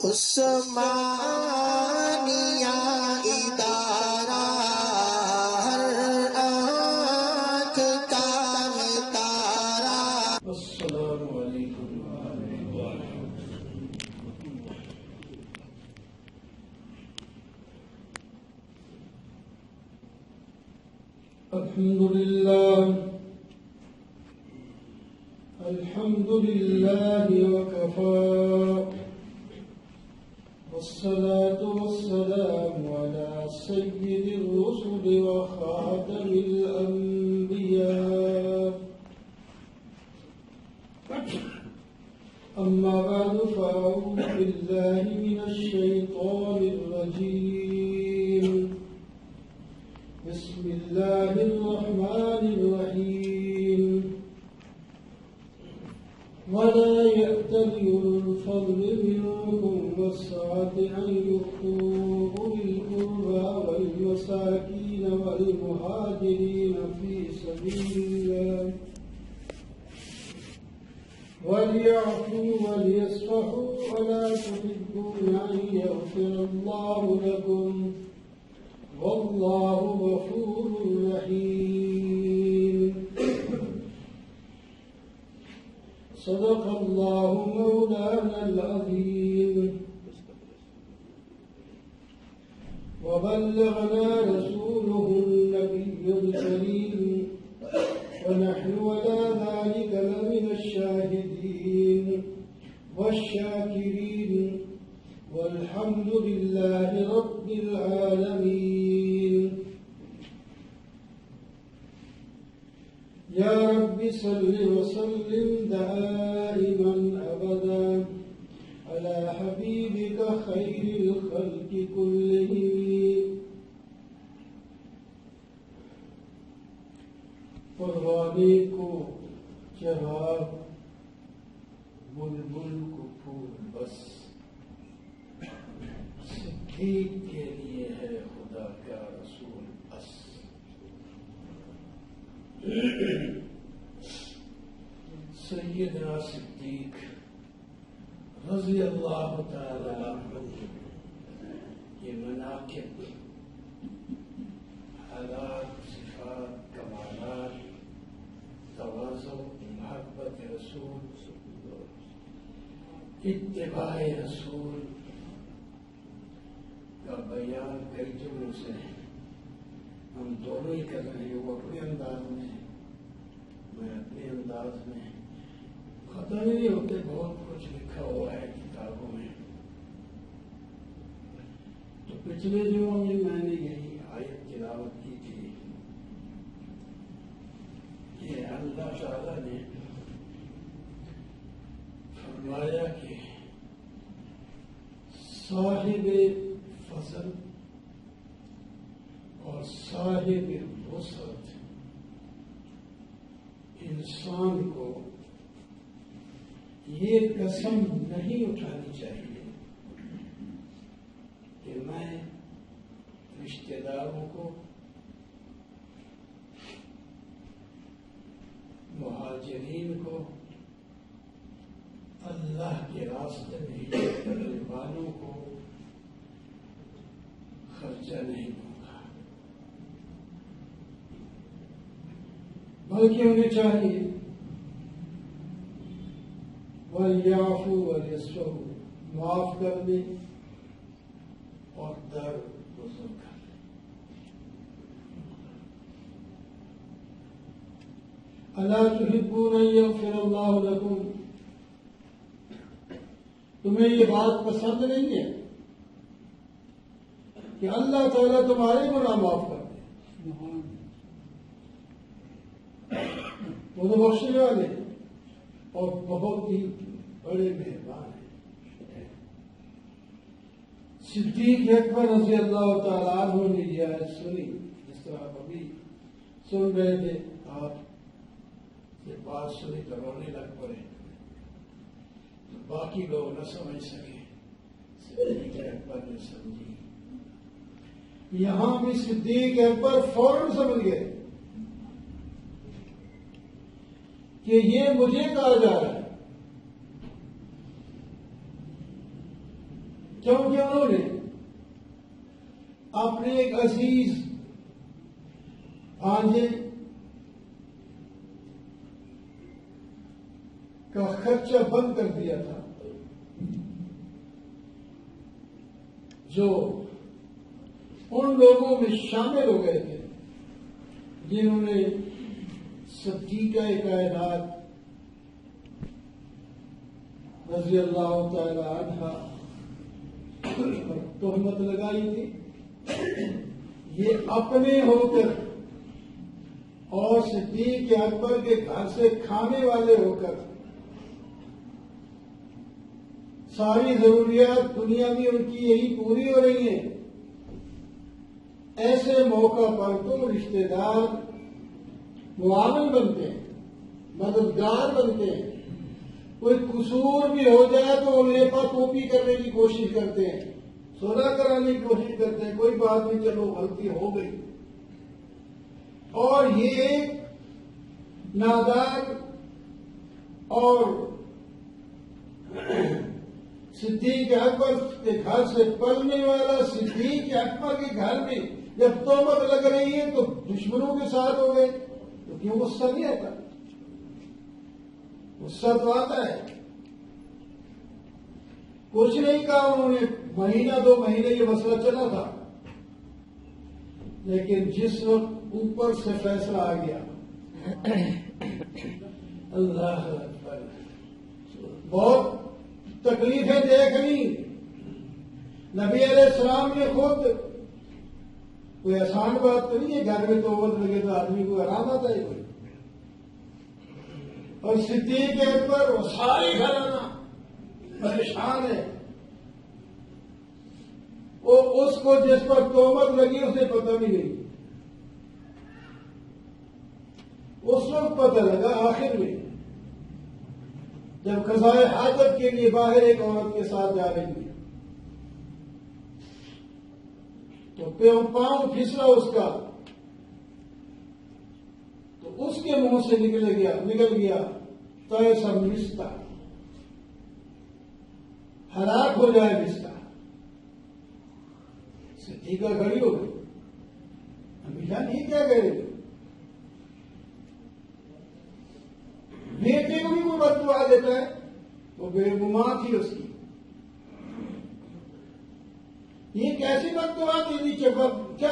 عثمانیہ ادارہ ہر آنکھ کا تارا۔ السلام علیکم الحمد لله وكفى والصلاة والسلام على سيد الرسل وخاتم الأنبياء أما بعد فأعوذ بالله من الشيطان الرجيم بسم الله الرحمن الرحيم ولا يأتل أولو الفضل منكم والسعة أن يؤتوا أولي القربى والمساكين والمهاجرين في سبيل الله وليعفوا وليصفحوا ولا تحبون أن يغفر الله لكم والله غفور رحيم صدق الله مولانا العظيم وبلغنا رسوله النبي الكريم ونحن على ذلك لمن الشاهدين والشاكرين والحمد لله رب العالمين يا رب صل وسلم دائما أبدا على حبيبك خير الخلق كلهم پروانے کو چراغ بلبل کو پھول بس صدیق کے لیے ہے خدا کا رسول بس سیدنا صدیق رضی اللہ تعالی عنہ یہ مناقب حالات صفات کمالات تواضع محبت رسول اتباع رسول کا بیان کئی جملوں سے ہم دونوں ہی کر رہے ہیں، وہ اپنے انداز میں میں اپنے انداز میں ختم نہیں ہوتے، بہت کچھ لکھا ہوا ہے کتابوں میں۔ تو پچھلے جمعوں میں میں نے یہی آیت تلاوت کی تھی کہ اللہ تعالیٰ نے فرمایا کہ صاحب فضل اور صاحب وسعت انسان کو یہ قسم نہیں اٹھانی چاہیے کہ میں رشتہ داروں کو مہاجرین کو اللہ کے راستے میں ہجرت کرنے والوں کو خرچہ نہیں دوں گا، بلکہ انہیں چاہیے وَلْيَعْفُوا وَلْيَصْفَحُوا معاف کر دیں اور درگزر کر دیں۔ أَلَا تُحِبُّونَ أَن يَغْفِرَ اللَّهُ لَكُمْ، تمہیں یہ بات پسند نہیں ہے کہ اللہ تعالیٰ تمہارے گناہ معاف کر دے؟ وہ تو بخشنے والے اور بہت ہی بڑے مہربان ہیں۔ صدیق اکبر رضی اللہ تعالیٰ عنہ نے یہ آیت سنی، جس طرح آپ ابھی سن رہے تھے، آپ یہ بات سنی تو رونے لگ پڑے، باقی لوگ نہ سمجھ سکے، صدیق اکبر نے سمجھی۔ یہاں بھی صدیق اکبر فوراً سمجھ گئے کہ یہ مجھے کہا جا رہا ہے، کیونکہ انہوں نے اپنے ایک عزیز بھانجے کا خرچہ بند کر دیا تھا، جو ان لوگوں میں شامل ہو گئے تھے جنہوں نے صدیقہ کائنات رضی اللہ تعالی عنہا پر تہمت لگائی تھی۔ یہ اپنے ہو کر اور صدیق اکبر کے گھر سے کھانے والے ہو کر ساری ضروریات دنیا میں ان کی یہی پوری ہو رہی ہیں، ایسے موقع پر تم رشتہ دار معاون بنتے ہیں، مددگار بنتے ہیں، کوئی قصور بھی ہو جائے تو لیپا ٹوپی کرنے کی کوشش کرتے ہیں، صلح کرانے کی کوشش کرتے ہیں، کوئی بات نہیں، چلو غلطی ہو گئی۔ اور یہ ایک نادان اور صدیق اکبر کے گھر سے پلنے والا صدیق اکبر کے گھر میں جب تہمت لگ رہی ہے تو دشمنوں کے ساتھ ہو گئے، تو کیوں غصہ نہیں آتا؟ غصہ تو آتا ہے۔ کچھ نہیں کہا انہوں نے، مہینہ 2 مہینے یہ مسئلہ چلا تھا، لیکن جس وقت اوپر سے فیصلہ آ گیا، اللہ اکبر، بہت تکلیفیں دیکھ لی۔ نبی علیہ السلام نے خود، کوئی آسان بات تو نہیں ہے، گھر میں تہمت لگے تو آدمی کو آرام آتا ہے کوئی، اور صدیق اکبر اور سارے گھرانہ پریشان ہے۔ وہ اس کو جس پر تہمت لگی اسے پتہ نہیں گئی، اس وقت پتہ لگا آخر میں جب قضائے حاجت کے لیے باہر ایک عورت کے ساتھ جا رہی تھی تو پاؤں پھسلا اس کا، تو اس کے منہ سے نکل گیا تو ایسا رشتہ ہلاک ہو جائے رشتہ۔ صدیقہ کھڑی ہو گئی، ہمیشہ نہیں کیا کہہ رہی، بیٹے کو بھی کوئی بد دعا دیتا ہے، وہ بے گماں تھی اس کی، یہ کیسی بد دعا دی تھی؟ کیا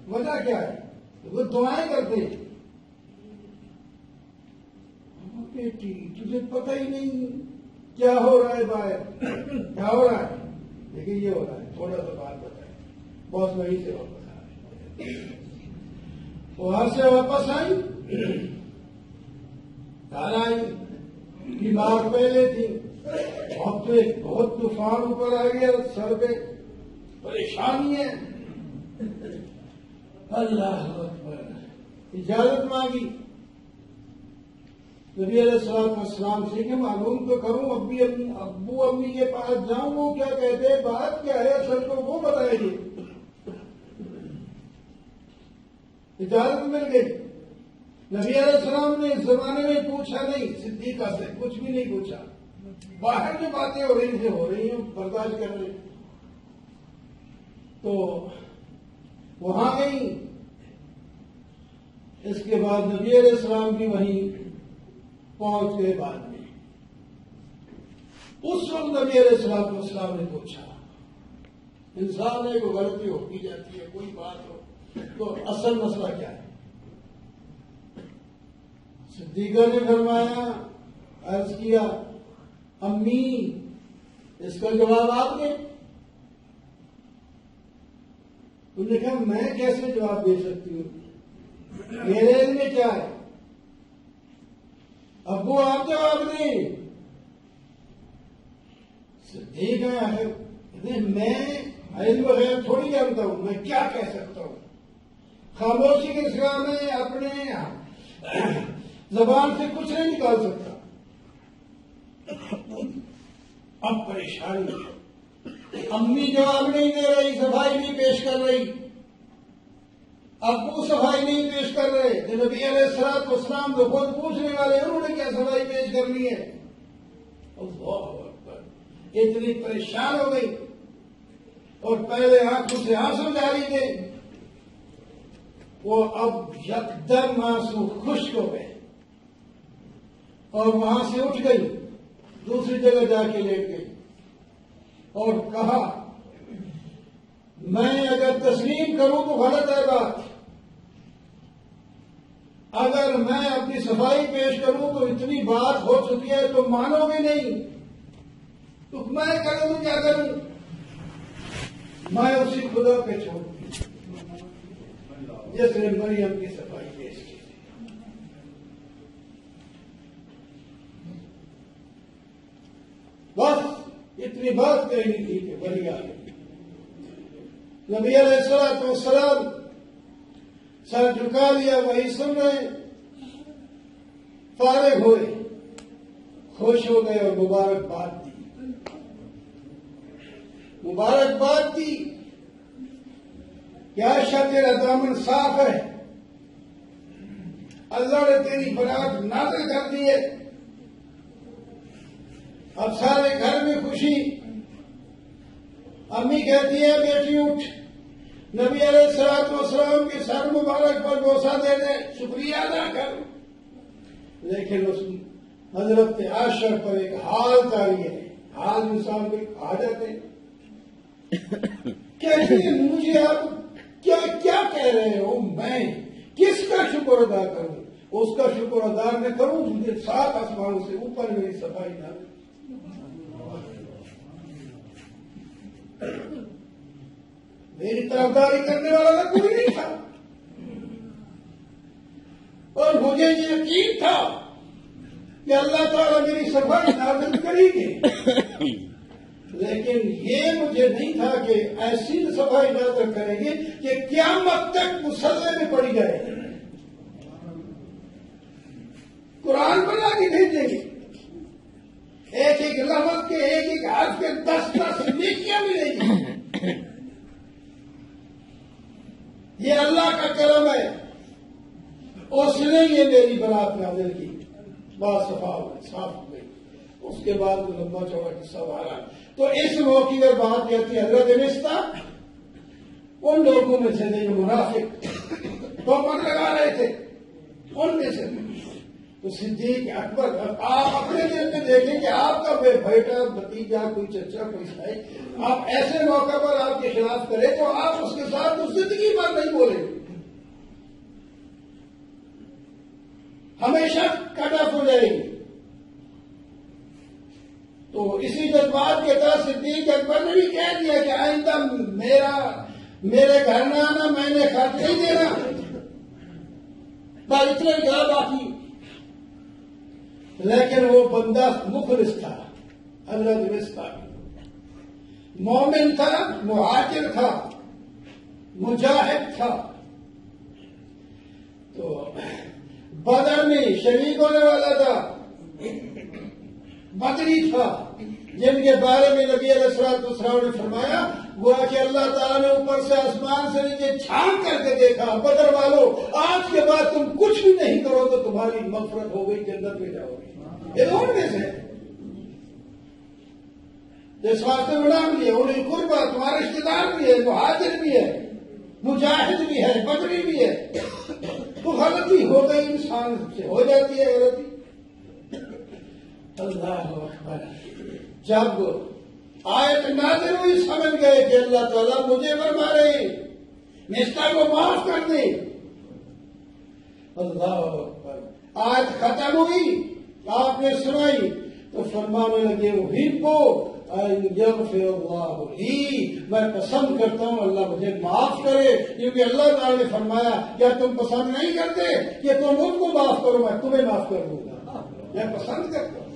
وجہ کیا ہے؟ وہ دعائیں کرتے ہیں، بیٹی تجھے پتہ ہی نہیں کیا ہو رہا ہے باہر، کیا ہو رہا ہے؟ لیکن یہ ہو رہا ہے، تھوڑا سا بات بتائیں۔ بہت وہیں سے واپس آ رہے، وہاں سے واپس آئی، گھر آئی، بیمار پہلے تھی، بہت طوفان اوپر آ گیا، سر پہ پریشانی ہے، اللہ اکبر، اجازت مانگی نبی علیہ السلام سے کہ معلوم تو کروں، ابو امی کے پاس جاؤں، وہ کیا کہتے ہیں، بات کیا ہے، اصل کو وہ بتائیں گے۔ اجازت مل گئی۔ نبی علیہ السلام نے اس زمانے میں پوچھا نہیں، صدیقہ سے کچھ بھی نہیں پوچھا، باہر جو باتیں ہو رہی ہیں برداشت کر رہے، تو وہاں گئی۔ اس کے بعد نبی علیہ السلام بھی وہیں پہنچ گئے۔ بعد میں اس وقت نبی علیہ السلام نے پوچھا، انسان ہے کوئی غلطی ہو کی جاتی ہے، کوئی بات ہو تو اصل مسئلہ کیا ہے؟ صدیقہ نے فرمایا، عرض کیا، امی اس کا جواب آپ دیں۔ انہوں نے کہا میں کیسے جواب دے سکتی ہوں، میرے علم میں کیا ہے، ابو آپ جواب دیں۔ صدیقہ ہے، میں علم غیب تھوڑی جانتا ہوں، میں کیا کہہ سکتا ہوں، خاموشی کے سوا میں اپنے زبان سے کچھ نہیں نکال سکتا۔ اب پریشانی، امی جواب نہیں دے رہی، صفائی نہیں پیش کر رہی، ابو صفائی نہیں پیش کر رہے، تو نبی علیہ السلام تو خود پوچھنے والے، انہوں نے کیا صفائی پیش کرنی ہے؟ اللہ اکبر، اتنی پریشان ہو گئی اور پہلے آنکھوں سے آنسو جاری تھے، وہ اب یکدم آنسو خشک ہو گئے اور وہاں سے اٹھ گئی، دوسری جگہ جا کے لیٹ گئی اور کہا میں اگر تسلیم کروں تو غلط ہے بات، اگر میں اپنی صفائی پیش کروں تو اتنی بات ہو چکی ہے تو مانو گے نہیں، تو میں کروں تو کیا کروں؟ میں اسی خدا پہ چھوڑ جس نے مریم کی صفائی پیش کی۔ بس اتنی بات کہنی تھی کہ بڑی آ گئی۔ نبی علیہ الصلوۃ والسلام سر جھکا لیا، وہی سن رہے، فارغ ہوئے، خوش ہو گئے اور مبارکباد دی، مبارکباد دی کہ عائشہ تیرا دامن صاف ہے، اللہ نے تیری برات نازل کر دی ہے، اب سارے گھر میں خوشی۔ امی کہتی ہے بیٹی اٹھ، نبی علیہ الصلوۃ والسلام کے سر مبارک پر بوسہ دے دے، شکریہ ادا کر۔ لیکن اس حضرت عائشہ پر ایک حال تاری ہے، حال انسان کو آ جاتے کہتے ہیں مجھے آپ کیا کہہ رہے ہو، میں کس کا شکر ادا کروں؟ اس کا شکر ادا میں کروں مجھے 7 آسمانوں سے اوپر میری صفائی نہ کرے۔ میری طرفداری کرنے والا تو کوئی نہیں تھا، اور مجھے یہ یقین تھا کہ اللہ تعالیٰ میری صفائی نازل کرے گی، لیکن یہ مجھے نہیں تھا کہ ایسی صفائی نازل کریں گے کہ قیامت تک مسلح میں پڑی جائے، قرآن بنا کے بھیجیں گے، ایک ایک لفظ کے ایک ایک حرف کے 10 نیکیاں ملیں گی۔ یہ اللہ کا کرم ہے، اس نے یہ میری برات نازل کی، بات صاف ہو گئی۔ اس کے بعد وہ لمبا چوڑا قصہ آ تو اس موقع پر بات کہتی ہے حضرت مستہ ان لوگوں میں سے جو منافق تومت لگا رہے تھے، ان میں سے تو صدیق اکبر، آپ اپنے دل میں دیکھیں کہ آپ کا بیٹا بھتیجا کوئی چچا کوئی بھائی آپ ایسے موقع پر آپ کے خلاف کرے تو آپ اس کے ساتھ تو زندگی بھر نہیں بولیں، ہمیشہ کٹ آف ہو جائے گی۔ تو اسی جذبات کے تحت صدیق اکبر نے بھی کہہ دیا کہ آئندہ میرے گھر نہ آنا، میں نے خرچ نہیں دینا، بس اتنے کہا باقی۔ لیکن وہ بندہ مخلص تھا، حضرت مصطفیٰ مومن تھا، مہاجر تھا، مجاہد تھا، تو بدر میں شریک ہونے والا تھا، بدری تھا، جن کے بارے میں نبی علیہ الصلوۃ والسلام نے فرمایا وہ کہ اللہ تعالیٰ نے اوپر سے آسمان سے نیچے چھان کر کے دیکھا، بدر والوں آج کے بعد تم کچھ بھی نہیں کرو تو تمہاری مغفرت ہو گئی، جنت میں جاؤ گے۔ یہ ان میں سے جس واسطے میں نام لیا انہیں قربا، تمہارا رشتے دار بھی ہے، مہاجر بھی ہے، مجاہد بھی ہے، بدری بھی ہے، تو غلطی ہو گئی، انسان سے ہو جاتی ہے غلطی۔ اللہ اکبر، جب آیت نازل ہوئی سمجھ گئے کہ اللہ تعالیٰ مجھے فرما رہے ہیں مستہ کو معاف کر دیں۔ اللہ اکبر، آیت ختم ہوئی، آپ نے سنائی تو فرمانے لگے یغفر اللہ لی، میں پسند کرتا ہوں اللہ مجھے معاف کرے، کیونکہ اللہ تعالیٰ نے فرمایا کیا تم پسند نہیں کرتے کہ تم مجھ کو معاف کرو، میں تمہیں معاف کر دوں گا، میں پسند کرتا ہوں،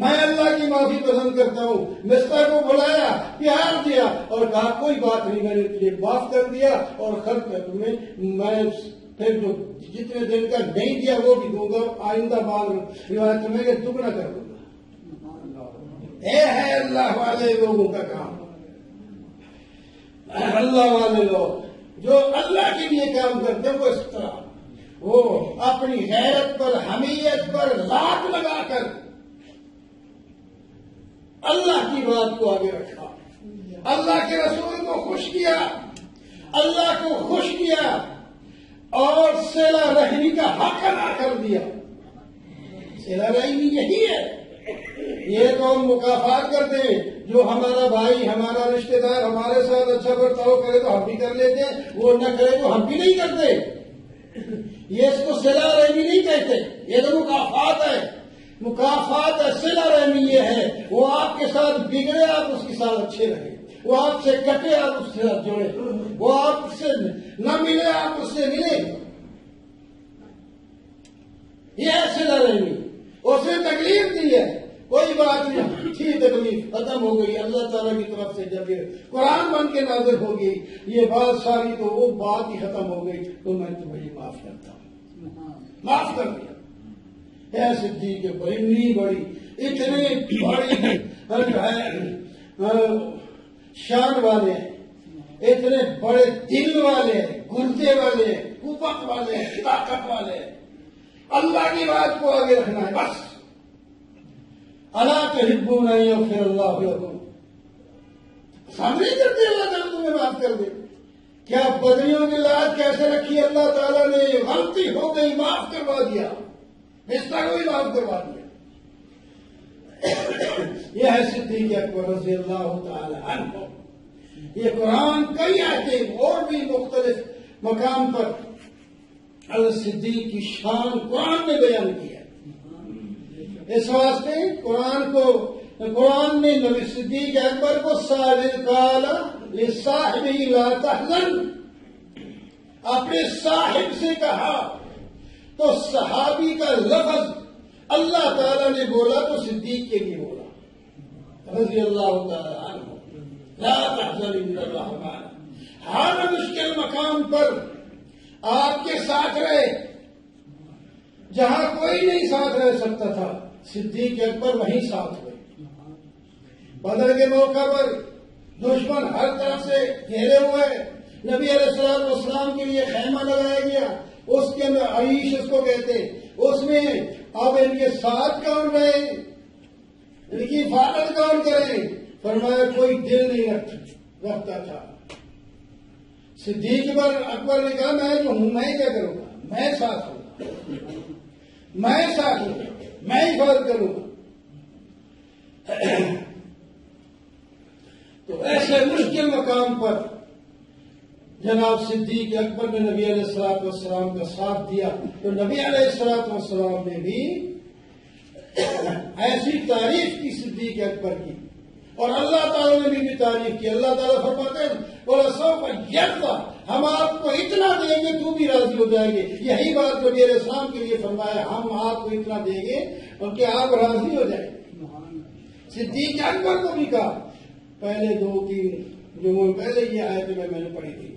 میں اللہ کی معافی پسند کرتا ہوں۔ مستہ کو بلایا، پیار دیا اور کہا کوئی بات نہیں، میں نے تجھے معاف کر دیا اور خرچ کر تمہیں میں پھر جو جتنے دن کا نہیں دیا وہ بھی دوں گا، آئندہ بعد روایت میں کہ دگنا کر دوں گا۔ یہ ہے اللہ والے لوگوں کا کام، اللہ والے لوگ جو اللہ کے لیے کام کرتے ہیں وہ اس طرح وہ اپنی غیرت پر، حمیت پر لاٹ لگا کر اللہ کی بات کو آگے رکھا، اللہ کے رسول کو خوش کیا، اللہ کو خوش کیا اور صلہ رحمی کا حق ادا کر دیا۔ صلہ رحمی یہی ہے، یہ تو ہم مکافات کرتے ہیں، جو ہمارا بھائی ہمارا رشتہ دار ہمارے ساتھ اچھا برتاؤ کرے تو ہم بھی کر لیتے ہیں، وہ نہ کرے تو ہم بھی نہیں کرتے۔ یہ اس کو صلہ رحمی نہیں کہتے، یہ تو مکافات ہے۔ مکافات ہے، صلہ رحمی یہ ہے وہ آپ کے ساتھ بگڑے آپ اس کے ساتھ اچھے رہیں، وہ آپ سے کٹے آپ اس سے جڑے، وہ آپ سے نہ ملے آپ اس سے ملے، یہ ہے صلہ رحمی۔ اس نے تکلیف دی ہے، کوئی بات نہیں تھی، تکلیف ختم ہو گئی، اللہ تعالیٰ کی طرف سے جب یہ قرآن بن کے نازل ہوگی یہ بات ساری تو وہ بات ہی ختم ہو گئی، تو میں تمہیں معاف کرتا ہوں، معاف کر دیا۔ اے صدیق اتنی بڑی اتنے بڑی شان والے ہیں، اتنے بڑے دل والے ہیں، گردے والے ہیں، قوت والے ہیں، طاقت والے ہیں، اللہ کی بات کو آگے رکھنا ہے بس۔ الا تحبون ان یغفر اللہ لکم، سامنے کرتے اللہ تعالیٰ تمہیں معاف کر دے۔ کیا بدریوں کی لاج کیسے رکھی اللہ تعالیٰ نے، غلطی ہو گئی معاف کروا دیا، رشتہ کو بھی معاف کروا دیا۔ یہ ہے صدیق اکبر رضی اللہ تعالی عنہ۔ یہ قرآن کئی آیتیں اور بھی مختلف مقام پر الصدیق کی شان قرآن نے بیان کی ہے۔ اس واسطے قرآن نے نبی صدیق اکبر کو قال لصاحبہ لا تحزن، اپنے صاحب سے کہا، تو صحابی کا لفظ اللہ تعالیٰ نے بولا تو صدیق کے لیے بولا رضی اللہ تعالی عنہ۔ لا تحزن ان الرحمن، ہر مشکل مقام پر آپ کے ساتھ رہے، جہاں کوئی نہیں ساتھ رہ سکتا تھا صدیق اکبر وہیں ساتھ ہوئے۔ بدر کے موقع پر دشمن ہر طرف سے گھیرے ہوئے، نبی علیہ السلام کے لیے خیمہ لگایا گیا، اس کے اندر عریش اس کو کہتے، اس میں اب ان کے ساتھ کون رہے، ان کی حفاظت کون کرے، فرمایا کوئی دل نہیں رکھتا تھا۔ صدیق اکبر نے کہا میں جو ہوں میں کیا کروں گا، میں ساتھ ہوں گا، میں ساتھ ہوں گا، میں حفاظت کروں گا۔ تو ایسے مشکل مقام پر جناب صدیق اکبر نے نبی علیہ السلام کا ساتھ دیا، تو نبی علیہ السلام نے بھی ایسی تعریف کی صدیق اکبر کی، اور اللہ تعالیٰ نے بھی تعریف کی۔ اللہ تعالیٰ فرماتے ہیں وَلَسَوْفَ يَرْضَىٰ، ہم آپ کو اتنا دیں گے تو بھی راضی ہو جائیں گے۔ یہی بات نبی علیہ السلام کے لیے فرمایا، ہم آپ کو اتنا دیں گے اور کہ آپ راضی ہو جائیں گے۔ صدیق اکبر کو بھی کہا، پہلے 2-3 جمعوں پہلے یہ آیت میں نے پڑھی تھی،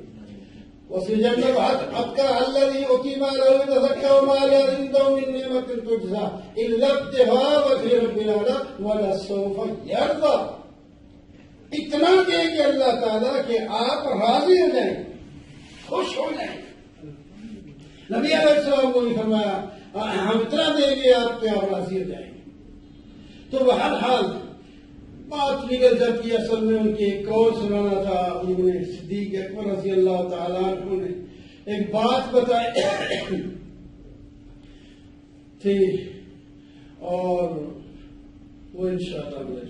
وَسِجَنَّبْ حَتَّىٰ الَّذِي أُوتِيَ مَالَهُ يَتَزَكَّىٰ وَمَا لِعِندَهُ مِن نِّعْمَةٍ تُجْزَىٰ إِلَّا ابْتِغَاءَ وَجْهِ رَبِّ الْأَعْلَىٰ وَلَسَوْفَ يَرْضَىٰ، اتنا دیں گے اللہ تعالیٰ کہ آپ راضی ہو جائیں، خوش ہو جائیں۔ نبی علیہ السلام کو بھی فرمایا ہم اتنا دیں گے آپ کہ آپ راضی ہو جائیں گے۔ تو بہرحال بات نکل جاتی ہے، اصل میں ان کی ایک قول سنانا تھا۔ انہوں نے صدیق اکبر رضی اللہ تعالیٰ عنہ نے ایک بات بتائی تھی، اور وہ انشاءاللہ